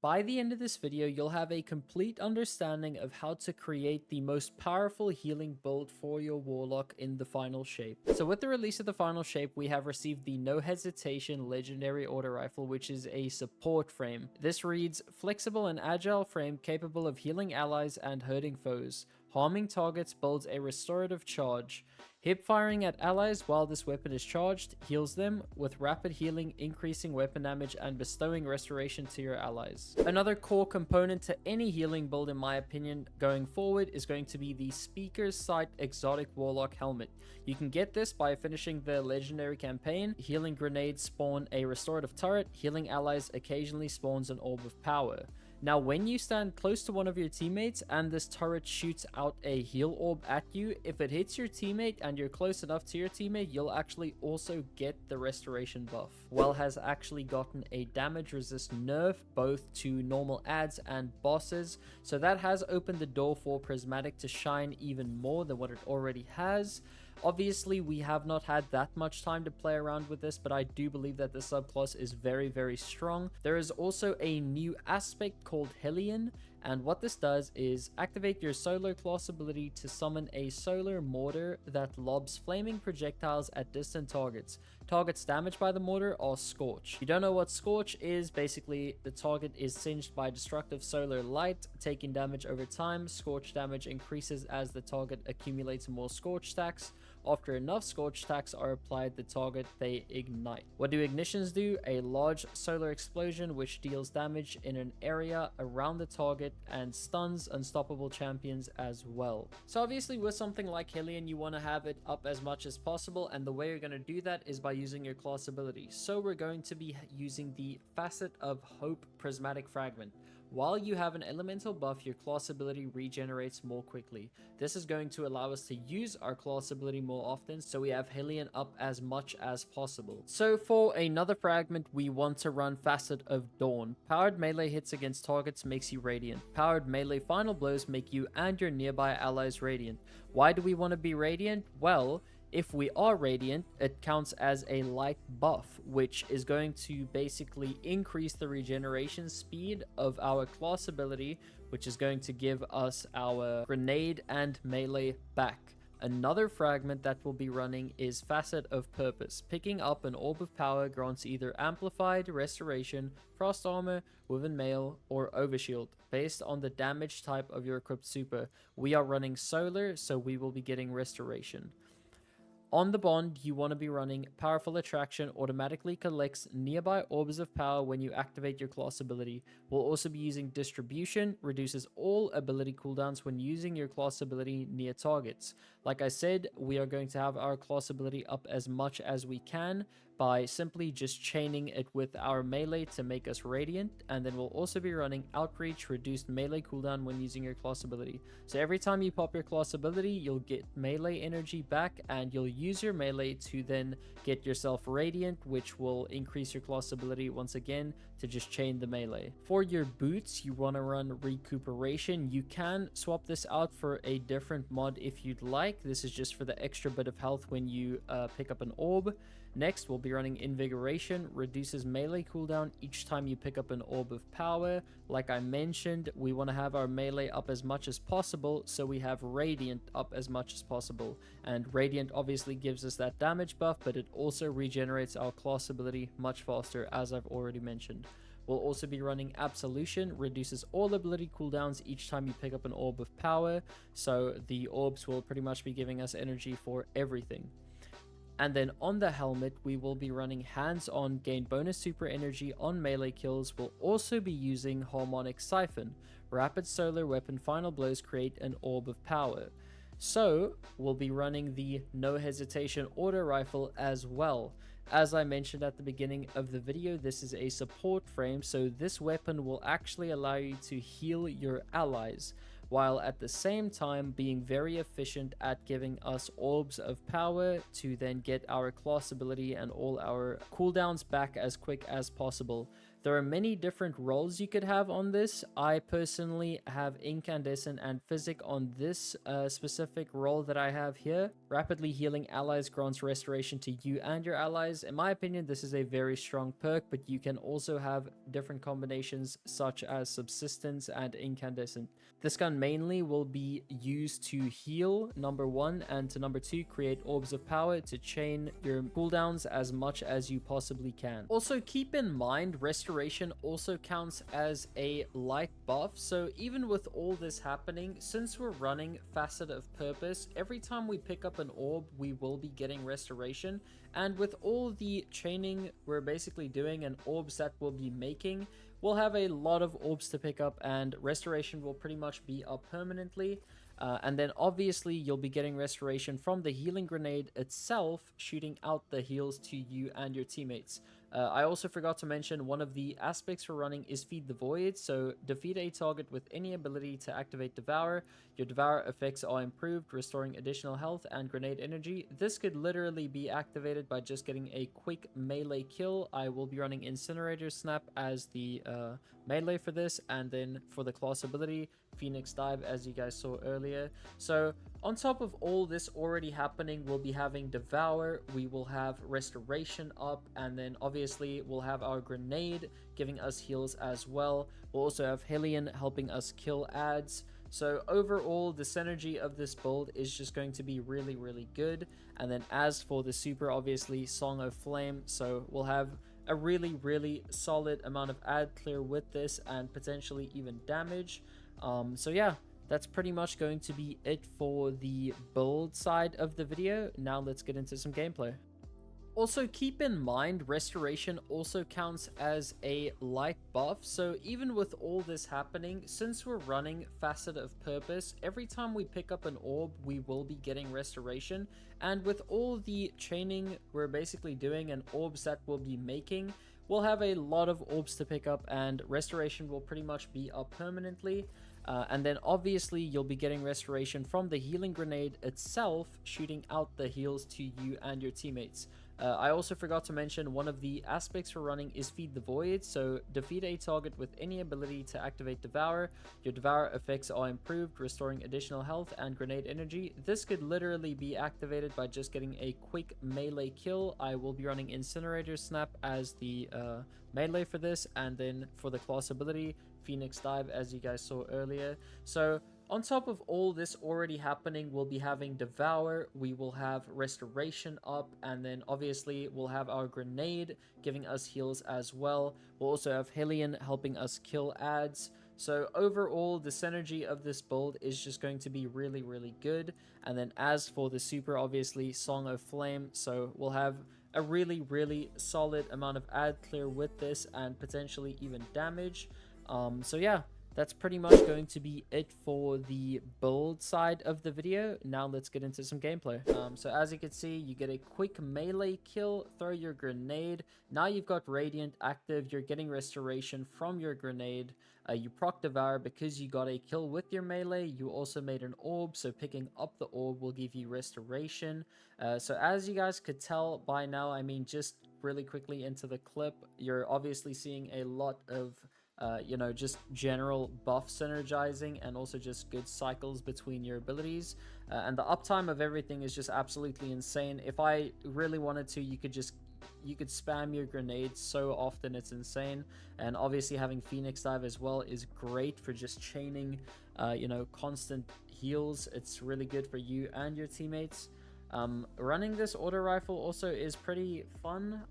By the end of this video, you'll have a complete understanding of how to create the most powerful healing build for your Warlock in the final shape. So with the release of the final shape, we have received the No Hesitation Legendary Auto Rifle, which is a support frame. This reads, flexible and agile frame capable of healing allies and hurting foes. Harming targets builds a restorative charge. Hip firing at allies while this weapon is charged heals them, with rapid healing increasing weapon damage and bestowing restoration to your allies. Another core component to any healing build in my opinion going forward is going to be the Speaker's Sight Exotic Warlock Helmet. You can get this by finishing the legendary campaign. Healing grenades spawn a restorative turret, healing allies occasionally spawns an orb of power. Now, when you stand close to one of your teammates and this turret shoots out a heal orb at you, if it hits your teammate and you're close enough to your teammate, you'll actually also get the restoration buff. Well has actually gotten a damage resist nerf both to normal ads and bosses, so that has opened the door for Prismatic to shine even more than what it already has. Obviously, we have not had that much time to play around with this, but I do believe that the subclass is very, very strong. There is also a new aspect called Hellion, and what this does is activate your solar class ability to summon a solar mortar that lobs flaming projectiles at distant targets. Targets damaged by the mortar are Scorch. If you don't know what Scorch is, basically the target is singed by destructive solar light, taking damage over time. Scorch damage increases as the target accumulates more Scorch stacks. After enough Scorch stacks are applied the target, they ignite. What do ignitions do? A large solar explosion which deals damage in an area around the target and stuns unstoppable champions as well. So obviously with something like Hellion, you want to have it up as much as possible, and the way you're going to do that is by using your class ability. So we're going to be using the Facet of Hope Prismatic Fragment. While you have an elemental buff, your class ability regenerates more quickly. This is going to allow us to use our class ability more often, so we have Hellion up as much as possible. So for another fragment, we want to run Facet of Dawn. Powered melee hits against targets makes you radiant. Powered melee final blows make you and your nearby allies radiant. Why do we want to be radiant? Well, if we are radiant, it counts as a light buff, which is going to basically increase the regeneration speed of our class ability, which is going to give us our grenade and melee back. Another fragment that we'll be running is Facet of Purpose. Picking up an orb of power grants either amplified, restoration, frost armor, woven mail, or overshield based on the damage type of your equipped super. We are running solar, so we will be getting restoration. On the bond, you want to be running Powerful Attraction, automatically collects nearby orbs of power when you activate your class ability. We'll also be using Distribution, reduces all ability cooldowns when using your class ability near targets. Like I said, we are going to have our class ability up as much as we can by simply just chaining it with our melee to make us radiant, and then we'll also be running Outreach, reduced melee cooldown when using your class ability. So every time you pop your class ability, you'll get melee energy back, and you'll use your melee to then get yourself radiant, which will increase your class ability once again to just chain the melee. For your boots, you want to run Recuperation. You can swap this out for a different mod if you'd like. This is just for the extra bit of health when you pick up an orb. Next, we'll be running Invigoration, reduces melee cooldown each time you pick up an orb of power. Like I mentioned, we want to have our melee up as much as possible, so we have Radiant up as much as possible. And Radiant obviously gives us that damage buff, but it also regenerates our class ability much faster, as I've already mentioned. We'll also be running Absolution, reduces all ability cooldowns each time you pick up an orb of power, so the orbs will pretty much be giving us energy for everything. And then on the helmet, we will be running Hands-On, gain bonus super energy on melee kills. We'll also be using Harmonic Siphon. Rapid solar weapon final blows create an orb of power. So we'll be running the No Hesitation Auto Rifle as well. As I mentioned at the beginning of the video, this is a support frame, so this weapon will actually allow you to heal your allies, while at the same time being very efficient at giving us orbs of power to then get our class ability and all our cooldowns back as quick as possible. There are many different roles you could have on this. I personally have Incandescent and Physic on this specific role that I have here. Rapidly healing allies grants restoration to you and your allies. In my opinion, this is a very strong perk, but you can also have different combinations such as Subsistence and Incandescent. This gun mainly will be used to heal, number one, and to number two, create orbs of power to chain your cooldowns as much as you possibly can. Also, keep in mind, restoration also counts as a light buff, so even with all this happening, since we're running Facet of Purpose, every time we pick up an orb, we will be getting restoration, and with all the chaining we're basically doing and orbs that we'll be making, we'll have a lot of orbs to pick up, and restoration will pretty much be up permanently. And then obviously you'll be getting restoration from the healing grenade itself, shooting out the heals to you and your teammates. I also forgot to mention one of the aspects for running is Feed the Void, so defeat a target with any ability to activate Devour. Your Devour effects are improved, restoring additional health and grenade energy. This could literally be activated by just getting a quick melee kill. I will be running Incinerator Snap as the melee for this, and then for the class ability, Phoenix Dive, as you guys saw earlier. So on top of all this already happening, we'll be having Devour, we will have Restoration up, and then obviously we'll have our Grenade giving us heals as well. We'll also have Hellion helping us kill ads. So overall, the synergy of this build is just going to be really, really good. And then as for the super, obviously Song of Flame, so we'll have a really, really solid amount of ad clear with this, and potentially even damage. So yeah, that's pretty much going to be it for the build side of the video. Now let's get into some gameplay. Also, keep in mind, restoration also counts as a light buff, so even with all this happening, since we're running Facet of Purpose, every time we pick up an orb, we will be getting restoration, and with all the chaining we're basically doing and orbs that we'll be making, we'll have a lot of orbs to pick up, and restoration will pretty much be up permanently. And then obviously you'll be getting restoration from the healing grenade itself, shooting out the heals to you and your teammates. I also forgot to mention one of the aspects for running is Feed the Void, so defeat a target with any ability to activate Devour. Your Devour effects are improved, restoring additional health and grenade energy. This could literally be activated by just getting a quick melee kill. I will be running Incinerator Snap as the melee for this, and then for the class ability, Phoenix Dive, as you guys saw earlier. So on top of all this already happening, we'll be having Devour, we will have Restoration up, and then obviously we'll have our Grenade giving us heals as well. We'll also have Hellion helping us kill ads. So overall, the synergy of this build is just going to be really, really good. And then as for the super, obviously Song of Flame, so we'll have a really, really solid amount of ad clear with this, and potentially even damage. So yeah, that's pretty much going to be it for the build side of the video. Now let's get into some gameplay. So as you can see, you get a quick melee kill, throw your grenade. Now you've got Radiant active, you're getting restoration from your grenade. You proc Devour because you got a kill with your melee. You also made an orb, so picking up the orb will give you restoration. So as you guys could tell by now, I mean, just really quickly into the clip, you're obviously seeing a lot of just general buff synergizing, and also just good cycles between your abilities, and the uptime of everything is just absolutely insane. If I really wanted to, you could spam your grenades so often, it's insane. And obviously having Phoenix Dive as well is great for just chaining constant heals. It's really good for you and your teammates. Running this auto rifle also is pretty fun.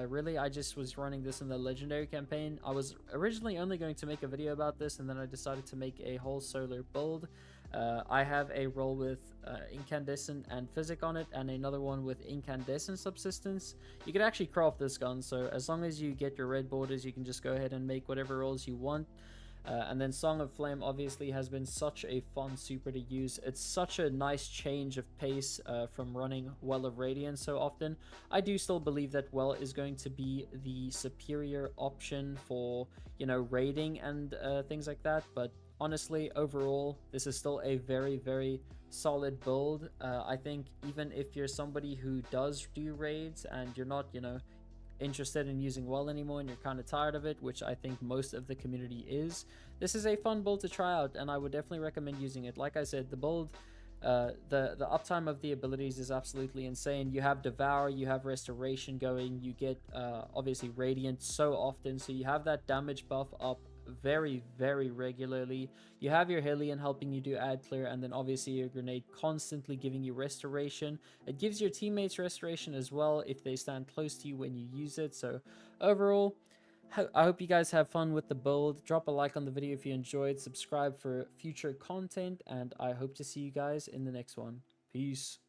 Really, I just was running this in the legendary campaign. I was originally only going to make a video about this, and then I decided to make a whole solar build. I have a roll with Incandescent and Physic on it, and another one with Incandescent Subsistence. You can actually craft this gun, so as long as you get your red borders, you can just go ahead and make whatever rolls you want. And then Song of Flame obviously has been such a fun super to use. It's such a nice change of pace from running Well of Radiance so often. I do still believe that Well is going to be the superior option for, raiding and things like that. But honestly, overall, this is still a very, very solid build. I think even if you're somebody who does do raids and you're not, interested in using well anymore and you're kind of tired of it, which I think most of the community is, this is a fun build to try out, and I would definitely recommend using it. Like I said, the build, the uptime of the abilities is absolutely insane. You have Devour, you have Restoration going, you get obviously Radiant so often, so you have that damage buff up very regularly. You have your Hillian helping you do ad clear, and then obviously your grenade constantly giving you restoration. It gives your teammates restoration as well if they stand close to you when you use it. So overall, I hope you guys have fun with the build. Drop a like on the video if you enjoyed, subscribe for future content, and I hope to see you guys in the next one. Peace.